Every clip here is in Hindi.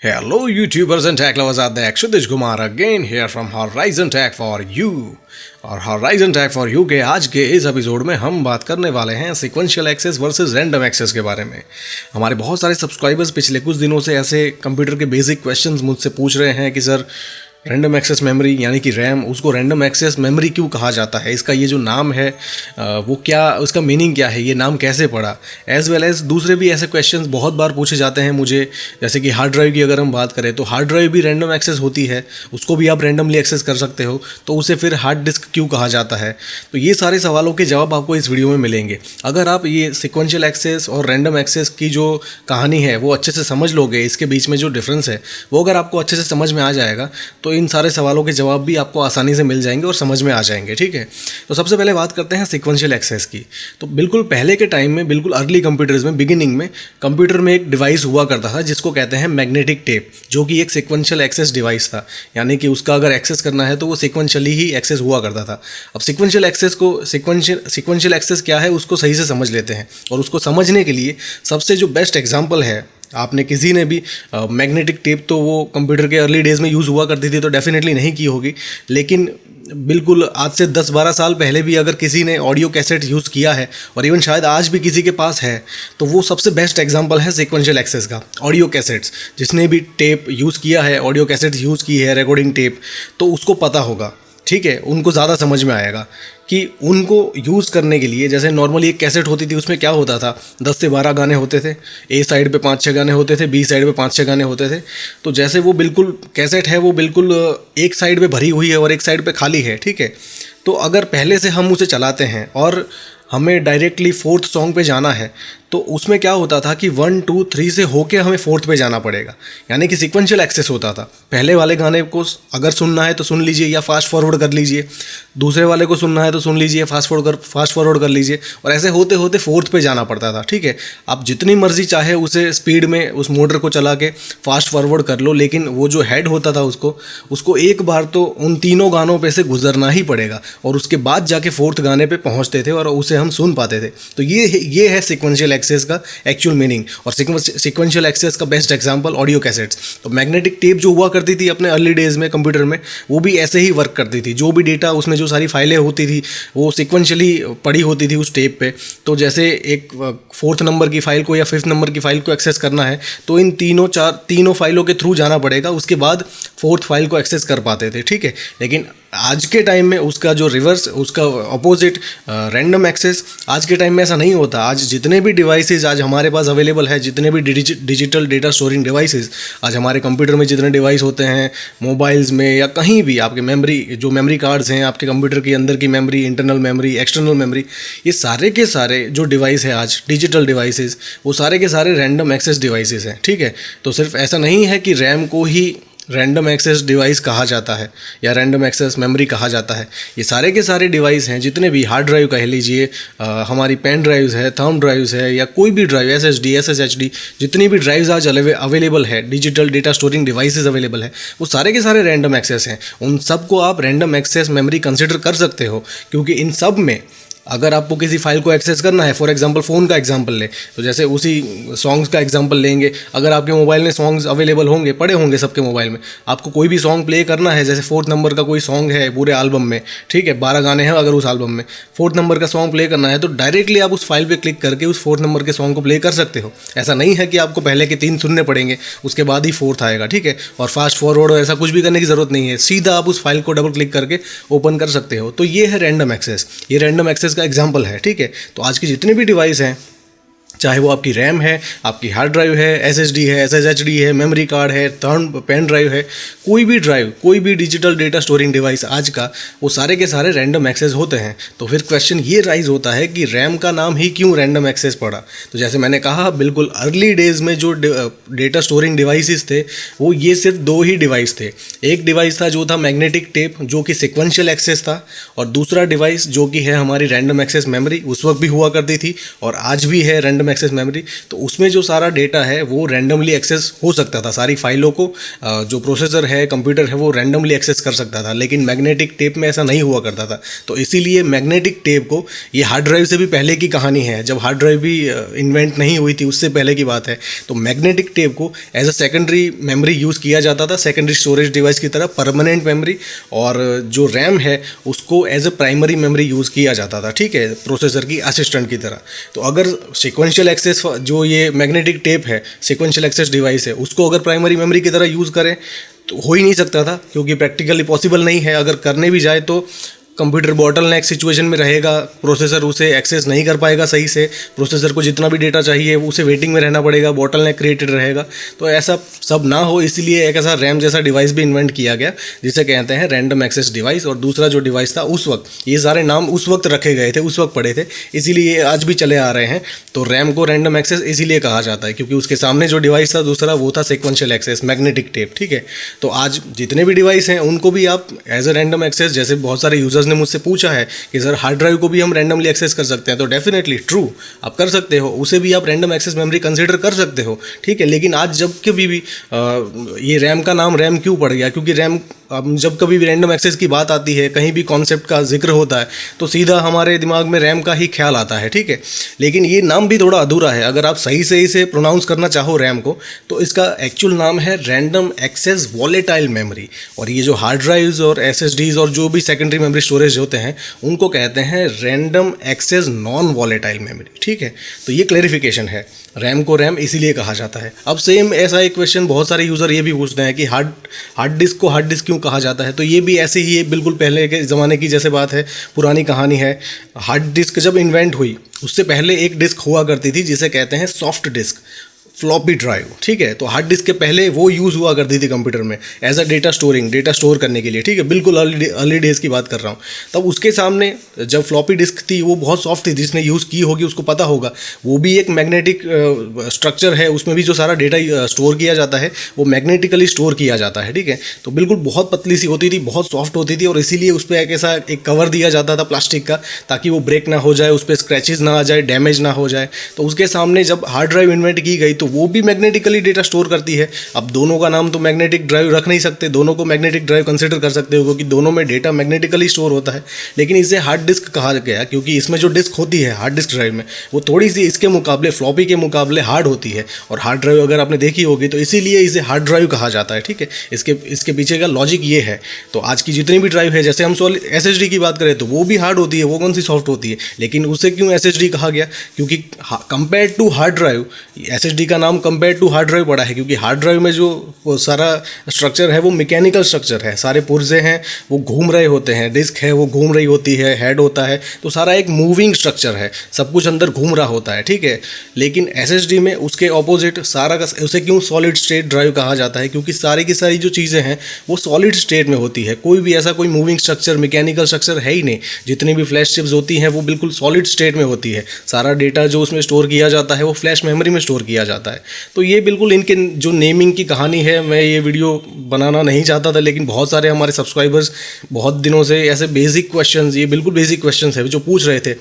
Hello YouTubers and tech lovers out there, Akshitish Kumar again here from Horizon Tech for You। और Horizon Tech for You के आज के इस एपिसोड में हम बात करने वाले हैं sequential access versus random access के बारे में। हमारे बहुत सारे सब्सक्राइबर्स पिछले कुछ दिनों से ऐसे कंप्यूटर के बेसिक क्वेश्चंस मुझसे पूछ रहे हैं कि सर रैंडम एक्सेस मेमोरी यानी कि रैम, उसको रैंडम एक्सेस मेमोरी क्यों कहा जाता है, इसका ये जो नाम है वो क्या, उसका मीनिंग क्या है, ये नाम कैसे पड़ा। एज़ वेल एज़ दूसरे भी ऐसे क्वेश्चंस बहुत बार पूछे जाते हैं मुझे, जैसे कि हार्ड ड्राइव की अगर हम बात करें तो हार्ड ड्राइव भी रैंडम एक्सेस होती है, उसको भी आप रैंडमली एक्सेस कर सकते हो, तो उसे फिर हार्ड डिस्क क्यों कहा जाता है। तो ये सारे सवालों के जवाब आपको इस वीडियो में मिलेंगे। अगर आप ये सिक्वेंशियल एक्सेस और रैंडम एक्सेस की जो कहानी है वो अच्छे से समझ लोगे, इसके बीच में जो डिफरेंस है वो अगर आपको अच्छे से समझ में आ जाएगा तो इन सारे सवालों के जवाब भी आपको आसानी से मिल जाएंगे और समझ में आ जाएंगे। ठीक है, तो सबसे पहले बात करते हैं सिक्वेंशियल एक्सेस की। तो बिल्कुल पहले के टाइम में, बिल्कुल अर्ली कंप्यूटर्स में, बिगिनिंग में कंप्यूटर में एक डिवाइस हुआ करता था जिसको कहते हैं मैग्नेटिक टेप, जो कि एक सिक्वेंशियल एक्सेस डिवाइस था। यानी कि उसका अगर एक्सेस करना है तो वो सिक्वेंशियली ही एक्सेस हुआ करता था। अब सिक्वेंशियल एक्सेस को सिक्वेंशियल एक्सेस क्या है उसको सही से समझ लेते हैं, और उसको समझने के लिए सबसे जो बेस्ट एग्जाम्पल है, आपने किसी ने भी मैग्नेटिक टेप तो वो कंप्यूटर के अर्ली डेज़ में यूज़ हुआ करती थी तो डेफिनेटली नहीं की होगी, लेकिन बिल्कुल आज से 10-12 साल पहले भी अगर किसी ने ऑडियो कैसेट यूज़ किया है, और इवन शायद आज भी किसी के पास है, तो वो सबसे बेस्ट एग्जांपल है सिक्वेंशियल एक्सेस का। ऑडियो कैसेट्स, जिसने भी टेप यूज़ किया है, ऑडियो कैसेट यूज़ की है, रिकॉर्डिंग टेप, तो उसको पता होगा। ठीक है, उनको ज़्यादा समझ में आएगा कि उनको यूज़ करने के लिए, जैसे नॉर्मली एक कैसेट होती थी उसमें क्या होता था, 10 से 12 गाने होते थे, ए साइड पे 5-6 गाने होते थे, बी साइड पे 5-6 गाने होते थे। तो जैसे वो बिल्कुल कैसेट है वो बिल्कुल एक साइड पे भरी हुई है और एक साइड पे खाली है। ठीक है, तो अगर पहले से हम उसे चलाते हैं और हमें डायरेक्टली 4th सॉन्ग पे जाना है तो उसमें क्या होता था कि 1, 2, 3 से होके हमें 4th पे जाना पड़ेगा। यानी कि सिक्वेंशियल एक्सेस होता था। पहले वाले गाने को अगर सुनना है तो सुन लीजिए या फास्ट फॉरवर्ड कर लीजिए, दूसरे वाले को सुनना है तो सुन लीजिए, फास्ट फॉरवर्ड कर लीजिए, और ऐसे होते होते 4th पे जाना पड़ता था। ठीक है, आप जितनी मर्जी चाहे उसे स्पीड में उस मोटर को चला के फास्ट फॉरवर्ड कर लो, लेकिन वो जो हेड होता था उसको एक बार तो उन तीनों गानों पे से गुजरना ही पड़ेगा, और उसके बाद जाके 4th गाने पे पहुंचते थे और उसे हम सुन पाते थे। तो ये है सिक्वेंशियल एक्सेस का एक्चुअल मीनिंग, और सिक्वेंशियल एक्सेस का बेस्ट एग्जांपल ऑडियो कैसेट्स। तो मैग्नेटिक टेप जो हुआ करती थी अपने अर्ली डेज में कंप्यूटर में, वो भी ऐसे ही वर्क करती थी। जो भी डेटा उसमें, जो सारी फाइलें होती थी वो सिक्वेंशियली पड़ी होती थी उस टेप पे। तो जैसे एक 4th नंबर की फाइल को या 5th नंबर की फाइल को एक्सेस करना है तो इन तीनों फाइलों के थ्रू जाना पड़ेगा, उसके बाद 4th फाइल को एक्सेस कर पाते थे। ठीक है, लेकिन आज के टाइम में उसका जो रिवर्स, उसका अपोजिट रैंडम एक्सेस, आज के टाइम में ऐसा नहीं होता। आज जितने भी डिवाइसेस आज हमारे पास अवेलेबल है, जितने भी डिजिटल डेटा स्टोरिंग डिवाइसेस आज हमारे कंप्यूटर में जितने डिवाइस होते हैं, मोबाइल्स में या कहीं भी, आपके मेमोरी कार्ड्स हैं, आपके कंप्यूटर के अंदर की memory, internal memory, external memory, ये सारे के सारे जो डिवाइस है आज डिजिटल डिवाइसेस, वो सारे के सारे रैंडम एक्सेस डिवाइसेस हैं। ठीक है, तो सिर्फ ऐसा नहीं है कि रैम को ही रैंडम एक्सेस डिवाइस कहा जाता है या रैंडम एक्सेस मेमोरी कहा जाता है। ये सारे के सारे डिवाइस हैं, जितने भी हार्ड ड्राइव कह लीजिए, हमारी पेन ड्राइव्स है, थंब ड्राइव्स है, या कोई भी ड्राइव, SSD, SSHD, जितनी भी ड्राइव्स आज अवेलेबल है, digital data storing devices available है, वो सारे के सारे रैंडम एक्सेस हैं। उन सब को आप रैंडम एक्सेस मेमोरी कंसिडर कर सकते हो, क्योंकि इन सब में अगर आपको किसी फाइल को एक्सेस करना है, फॉर एग्जांपल फ़ोन का एग्जांपल ले, तो जैसे उसी सॉन्ग्स का एग्जांपल लेंगे, अगर आपके मोबाइल में सॉन्ग्स अवेलेबल होंगे, पड़े होंगे सबके मोबाइल में, आपको कोई भी सॉन्ग प्ले करना है, जैसे 4th नंबर का कोई सॉन्ग है पूरे एल्बम में, ठीक है, 12 गाने हैं अगर उस एल्बम में, 4th नंबर का सॉन्ग प्ले करना है, तो डायरेक्टली आप उस फाइल पर क्लिक करके उस 4th नंबर के सॉन्ग को प्ले कर सकते हो। ऐसा नहीं है कि आपको पहले के 3 सुनने पड़ेंगे, उसके बाद ही 4th आएगा। ठीक है, और फास्ट फॉरवर्ड ऐसा कुछ भी करने की ज़रूरत नहीं है, सीधा आप उस फाइल को डबल क्लिक करके ओपन कर सकते हो। तो ये है रैंडम एक्सेस, ये रैंडम एक्सेस का एग्जाम्पल है। ठीक है, तो आज की जितने भी डिवाइस हैं, चाहे वो आपकी रैम है, आपकी हार्ड ड्राइव है, SSD है, SSHD है, मेमोरी कार्ड है, पेन ड्राइव है, कोई भी ड्राइव, कोई भी डिजिटल डेटा स्टोरिंग डिवाइस आज का, वो सारे के सारे रैंडम एक्सेस होते हैं। तो फिर क्वेश्चन ये राइज होता है कि रैम का नाम ही क्यों रैंडम एक्सेस पड़ा। तो जैसे मैंने कहा, बिल्कुल अर्ली डेज में जो डेटा स्टोरिंग डिवाइसेस थे वो ये सिर्फ 2 ही डिवाइस थे। एक डिवाइस था जो था मैग्नेटिक टेप, जो कि सिक्वेंशियल एक्सेस था, और दूसरा डिवाइस जो कि है हमारी रैंडम एक्सेस मेमोरी, उस वक्त भी हुआ करती थी और आज भी है रैंडम रैंडम एक्सेस मेमोरी, तो उसमें जो सारा डेटा है वो रैंडमली एक्सेस हो सकता था। सारी फाइलों को जो प्रोसेसर है, कंप्यूटर है, वो रैंडमली एक्सेस कर सकता था, लेकिन मैग्नेटिक टेप में ऐसा नहीं हुआ करता था। तो इसीलिए मैग्नेटिक टेप को, ये हार्ड ड्राइव से भी पहले की कहानी है, जब हार्ड ड्राइव भी इन्वेंट नहीं हुई थी उससे पहले की बात है, तो मैग्नेटिक टेप को as a secondary memory use किया जाता था, सेकेंडरी स्टोरेज डिवाइस की तरह, परमानेंट मेमोरी। और जो रैम है उसको as a primary memory use किया जाता था, ठीक है, प्रोसेसर की असिस्टेंट की तरह। तो अगर सिक्वेंशियल एक्सेस, जो ये मैग्नेटिक टेप है, सिक्वेंशियल एक्सेस डिवाइस है, उसको अगर प्राइमरी मेमोरी की तरह यूज़ करें तो हो ही नहीं सकता था, क्योंकि प्रैक्टिकली पॉसिबल नहीं है। अगर करने भी जाए तो कंप्यूटर बॉटलनेक सिचुएशन में रहेगा, प्रोसेसर उसे एक्सेस नहीं कर पाएगा सही से, प्रोसेसर को जितना भी डेटा चाहिए उसे वेटिंग में रहना पड़ेगा, बॉटलनेक क्रिएटेड रहेगा। तो ऐसा सब ना हो, इसलिए एक ऐसा रैम जैसा डिवाइस भी इन्वेंट किया गया, जिसे कहते हैं रैंडम एक्सेस डिवाइस। और दूसरा जो डिवाइस था उस वक्त, ये सारे नाम उस वक्त रखे गए थे, उस वक्त पड़े थे, इसीलिए ये आज भी चले आ रहे हैं। तो रैम को रैंडम एक्सेस इसीलिए कहा जाता है क्योंकि उसके सामने जो डिवाइस था दूसरा, वो था सिक्वेंशियल एक्सेस, मैग्नेटिक टेप, ठीक है। तो आज जितने भी डिवाइस हैं उनको भी आप एज अ रैंडम एक्सेस, जैसे बहुत सारे यूजर्स ने मुझसे पूछा है कि सर हार्ड ड्राइव को भी हम रैंडमली एक्सेस कर सकते हैं, तो डेफिनेटली ट्रू, आप कर सकते हो, उसे भी आप रैंडम एक्सेस मेमोरी कंसीडर कर सकते हो, ठीक है। लेकिन आज जब कभी भी ये रैम का नाम रैम क्यों पड़ गया, क्योंकि रैम, अब जब कभी भी रैंडम एक्सेस की बात आती है, कहीं भी कॉन्सेप्ट का जिक्र होता है, तो सीधा हमारे दिमाग में रैम का ही ख्याल आता है, ठीक है। लेकिन ये नाम भी थोड़ा अधूरा है। अगर आप सही से इसे प्रोनाउंस करना चाहो रैम को, तो इसका एक्चुअल नाम है रैंडम एक्सेस वॉलेटाइल मेमोरी। और ये जो हार्ड ड्राइव्स और एसएसडीज और जो भी सेकेंडरी मेमोरी स्टोरेज होते हैं, उनको कहते हैं random access non volatile memory, ठीक है। तो ये क्लैरिफिकेशन है, रैम को रैम इसीलिए कहा जाता है। अब सेम ऐसा एक क्वेश्चन बहुत सारे यूज़र ये भी पूछते हैं कि हार्ड डिस्क को हार्ड डिस्क क्यों कहा जाता है। तो ये भी ऐसे ही बिल्कुल पहले के ज़माने की जैसे बात है, पुरानी कहानी है। हार्ड डिस्क जब इन्वेंट हुई उससे पहले एक डिस्क हुआ करती थी जिसे कहते हैं सॉफ्ट डिस्क, फ्लॉपी ड्राइव, ठीक है। तो हार्ड डिस्क के पहले वो यूज़ हुआ करती थी कंप्यूटर में as a data storing, data store करने के लिए, ठीक है। बिल्कुल अर्ली डेज़ की बात कर रहा हूँ। तब उसके सामने जब फ्लॉपी डिस्क थी वो बहुत सॉफ्ट थी, जिसने यूज़ की होगी उसको पता होगा। वो भी एक मैग्नेटिक स्ट्रक्चर है, उसमें भी जो सारा डेटा स्टोर किया जाता है वो मैग्नेटिकली स्टोर किया जाता है, ठीक है। तो बिल्कुल बहुत पतली सी होती थी, बहुत सॉफ्ट होती थी, और इसीलिए उस पर एक ऐसा एक कवर दिया जाता था प्लास्टिक का, ताकि वो ब्रेक ना हो जाए, उस पर स्क्रैचेज ना आ जाए, डैमेज ना हो जाए। तो उसके सामने जब हार्ड ड्राइव इन्वेंट की गई तो वो भी मैग्नेटिकली डेटा स्टोर करती है। अब दोनों का नाम तो मैग्नेटिक ड्राइव रख नहीं सकते, दोनों को मैग्नेटिक ड्राइव कंसीडर कर सकते हो क्योंकि दोनों में डेटा मैग्नेटिकली स्टोर होता है। लेकिन इसे हार्ड डिस्क कहा गया क्योंकि इसमें जो डिस्क होती है हार्ड डिस्क ड्राइव में, वो थोड़ी सी इसके मुकाबले, फ्लॉपी के मुकाबले हार्ड होती है। और हार्ड ड्राइव अगर आपने देखी होगी तो इसीलिए इसे हार्ड ड्राइव कहा जाता है, ठीक है। इसके पीछे का लॉजिक ये है। तो आज की जितनी भी ड्राइव है, जैसे हम SSD की बात करें तो वो भी हार्ड होती है, वो कौन सी सॉफ्ट होती है। लेकिन उसे क्यों SSD कहा गया, क्योंकि compare to hard drive, SSD का नाम कंपेयर टू हार्ड ड्राइव पड़ा है क्योंकि हार्ड ड्राइव में जो वो सारा स्ट्रक्चर है वो मैकेनिकल स्ट्रक्चर है, सारे पुर्जे हैं वो घूम रहे होते हैं, डिस्क है वो घूम रही होती है, हेड होता है, तो सारा एक मूविंग स्ट्रक्चर है, सब कुछ अंदर घूम रहा होता है, ठीक है। लेकिन SSD में उसके ऑपोजिट सारा का, उसे क्यों सॉलिड स्टेट ड्राइव कहा जाता है, क्योंकि सारी की सारी जो चीज़ें हैं वो सॉलिड स्टेट में होती है, कोई भी ऐसा कोई मूविंग स्ट्रक्चर, मैकेनिकल स्ट्रक्चर है ही नहीं। जितनी भी फ्लैश चिप्स होती हैं वो बिल्कुल सॉलिड स्टेट में होती है, सारा डेटा जो उसमें स्टोर किया जाता है वो फ्लैश मेमोरी में स्टोर किया जाता है। तो ये बिल्कुल इनके जो नेमिंग की कहानी है, मैं ये वीडियो बनाना नहीं चाहता था, लेकिन बहुत सारे हमारे सब्सक्राइबर्स बहुत दिनों से ऐसे बेसिक क्वेश्चंस, ये बिल्कुल बेसिक क्वेश्चंस है जो पूछ रहे थे,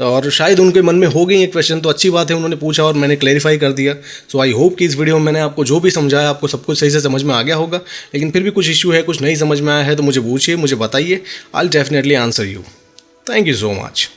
और शायद उनके मन में हो गई एक क्वेश्चन, तो अच्छी बात है उन्होंने पूछा और मैंने क्लैरिफाई कर दिया। सो आई होप कि इस वीडियो में मैंने आपको जो भी समझाया आपको सब कुछ सही से समझ में आ गया होगा। लेकिन फिर भी कुछ इश्यू है, कुछ नहीं समझ में आया है तो मुझे पूछिए, मुझे बताइए, I will definitely answer you. Thank you so much.